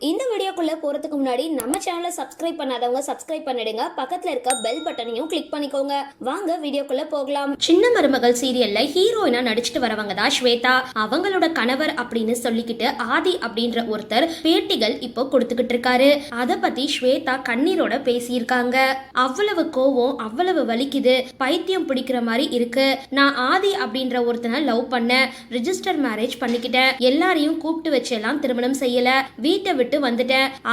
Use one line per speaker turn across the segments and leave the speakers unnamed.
இந்த வீடியோக்குள்ள போறதுக்கு முன்னாடி நம்ம சேனலை சப்ஸ்கிரைப் பண்ணாதவங்க சப்ஸ்கிரைப் பண்ணிடுங்க, பக்கத்துல இருக்க பெல் பட்டனையும் கிளிக் பண்ணிக்கோங்க. வாங்க வீடியோக்குள்ள போகலாம். சின்ன மருமகள் சீரியல்ல ஹீரோயினா நடிச்சிட்டு வரவங்க தான் ஸ்வேதா. அவங்களோட கணவர் அப்படின்னு சொல்லிக்கிட்டு ஆதி அப்படின்ற ஒருத்தர் பேட்டிகள் இப்போ கொடுத்துக்கிட்டு இருக்காரு. அத பத்தி ஸ்வேதா கண்ணீரோட பேசியிருக்காங்க. அவ்வளவு கோவம், அவ்வளவு வலிக்குது, பைத்தியம் பிடிக்கிற மாதிரி இருக்கு. நான் ஆதி அப்படின்ற ஒருத்தனை லவ் பண்ணேன், ரிஜிஸ்டர் மேரேஜ் பண்ணிக்கிட்டேன், எல்லாரையும் கூப்பிட்டு வச்செல்லாம் திருமணம் செய்யல, வீட்டை விட்டு வந்துட்டேன்.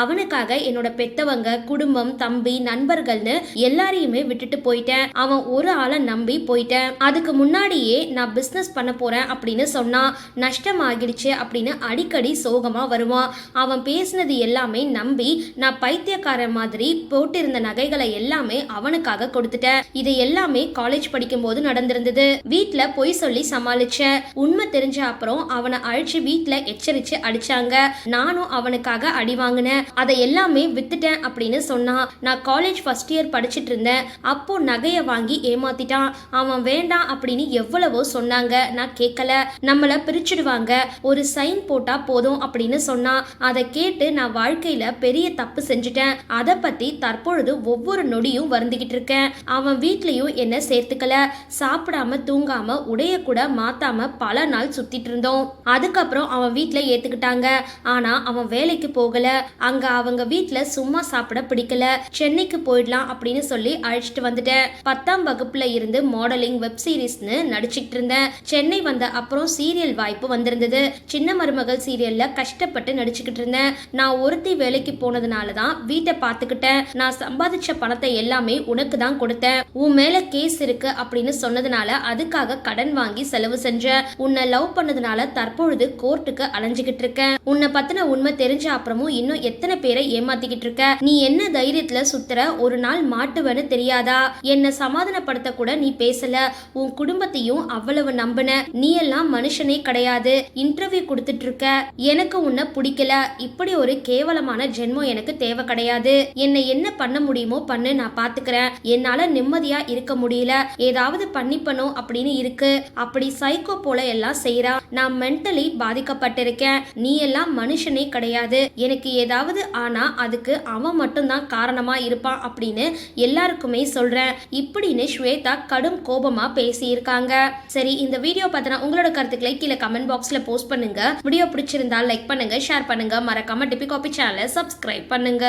அவனுக்காக என்னோட பெத்தவங்க, குடும்பம், தம்பி, நண்பர்கள்னு எல்லாரையுமே விட்டுட்டு போயிட்டேன். அவன் ஒரு ஆளை நம்பி போயிட்டேன். அதுக்கு முன்னாடியே நான் பிசினஸ் பண்ண போறேன் அப்படின்னு சொன்னா நஷ்டம் ஆகிடுச்சு அப்படின்னு அடிக்கடி சோகமா வருவான். அவன் பேசினது எல்லாமே நம்பி நான் பைத்தியக்காரன் மாதிரி போட்டிருந்த நகைகளை எல்லாமே அவனுக்காக கொடுத்துட்டேன். இது எல்லாமே காலேஜ் படிக்கும் போது நடந்திருந்தது. வீட்டுல பொய் சொல்லி சமாளிச்சேன். உண்மை தெரிஞ்ச அப்புறம் அவனை அழிச்சு வீட்டுல எச்சரிச்சு அடிச்சாங்க. நானும் அவனுக்காக அடி வாங்கினேன். அதை எல்லாமே வித்துட்டேன் அப்படின்னு சொன்னான். நான் காலேஜ் ஃபர்ஸ்ட் இயர் படிச்சிட்டு இருந்தேன். அப்போ நகையை வாங்கி ஏமாத்திட்டான். அவன் வேண்டாம் அப்படின்னு எவ்வளவோ சொன்னாங்க, நான் கேட்கல. நம்மள பிரிச்சுடுவாங்க, ஒரு சைன் போட்டா போதும் அப்படின்னு சொன்னான். அதை கேட்டு நான் வாழ்க்கையில பெரிய தப்பு செஞ்சுட்டேன். அதை பத்தி தற்பொழுது ஒவ்வொரு நொடியும் வருந்துகிட்டு இருக்கேன். அவன் வீட்லயும் என்ன சேர்த்துக்கல. சாப்பிடாம தூங்காம உடைய கூட மாத்தாம பல நாள் சுத்திட்டு இருந்தோம். அதுக்கப்புறம் அவன் வீட்டுல ஏத்துக்கிட்டாங்க. ஆனா அவன் வேலைக்கு போகல. அங்க அவங்க வீட்ல சும்மா சாப்பிட பிடிக்கல. சென்னைக்கு போயிடலாம் அப்படின்னு சொல்லி அழைச்சிட்டு வந்துட்டேன். 10ஆம் வகுப்புல இருந்து மாடலிங், வெப் சீரிஸ்னு நடிச்சிட்டு இருந்தேன். சென்னை வந்த அப்புறம் சீரியல் வாய்ப்பு வந்திருந்தது. சின்ன மருமகள் சீரியல்ல கஷ்டப்பட்டு நடிச்சுக்கிட்டு இருந்தேன். நான் ஒருத்தி வேலைக்கு போனதுனால தான் வீட்டை பார்த்துக்கிட்டேன். நான் சம்பாதிச்ச பணத்தை எல்லாமே உனக்கு தான் கொடுத்தேன். உன் மேல கேஸ் இருக்கு அப்படின்னு சொன்னதுனால அதுக்காக கடன் வாங்கி செலவு செஞ்சேன். உன்னை லவ் பண்ணதுனால தற்பொழுது கோர்ட்டுக்கு அலைஞ்சுகிட்டு இருக்கேன். உன்னை பத்தின உண்மை தெரிஞ்ச அப்புறமும் இன்னும் எத்தனை பேரை ஏமாத்திக்கிட்டு இருக்க. நீ என்ன தைரியத்துல சுத்துற, ஒரு நாள் மாட்டுவேன்னு தெரியாதா? என்ன சமாதானப்படுத்த கூட நீ பேசல. உன் குடும்பத்தையும் அவ்வளவு நம்பின. நீ எல்லாம் மனுஷனே கிடையாது. இன்டர்வியூ கொடுத்துட்டு இருக்க. எனக்கு உன்னை பிடிக்கல. இப்படி ஒரு கேவலமான ஜென்மம் எனக்கு தேவை கிடையாது. என்னை என்ன பண்ண முடியுமோ பண்ணு, நான் பாத்துக்கிறேன். என்னால நிம்மதியா இருக்க முடியல. ஏதாவது பண்ணிப்பணும் அப்படின்னு இருக்கு. அப்படி சைக்கோ போல எல்லாம் செய்யறா. நான் மென்டலி பாதிக்கப்பட்டிருக்கேன். நீ எல்லாம் மனுஷனே கிடையாது. எனக்கு ஏதாவது ஆனா அதுக்கு அவன் மட்டும்தான் காரணமா இருப்பான் அப்படின்னு எல்லாருக்குமே சொல்றேன் இப்படின்னு ஸ்வேதா கடும் கோபமா பேசியிருக்காங்க. சரி, இந்த வீடியோ பார்த்தனா உங்களோட கருத்துக்களை கீழே கமெண்ட் பாக்ஸ்ல போஸ்ட் பண்ணுங்க. வீடியோ பிடிச்சிருந்தா லைக் பண்ணுங்க, ஷேர் பண்ணுங்க, மறக்காம டிபி காபி சேனலை சப்ஸ்கிரைப் பண்ணுங்க.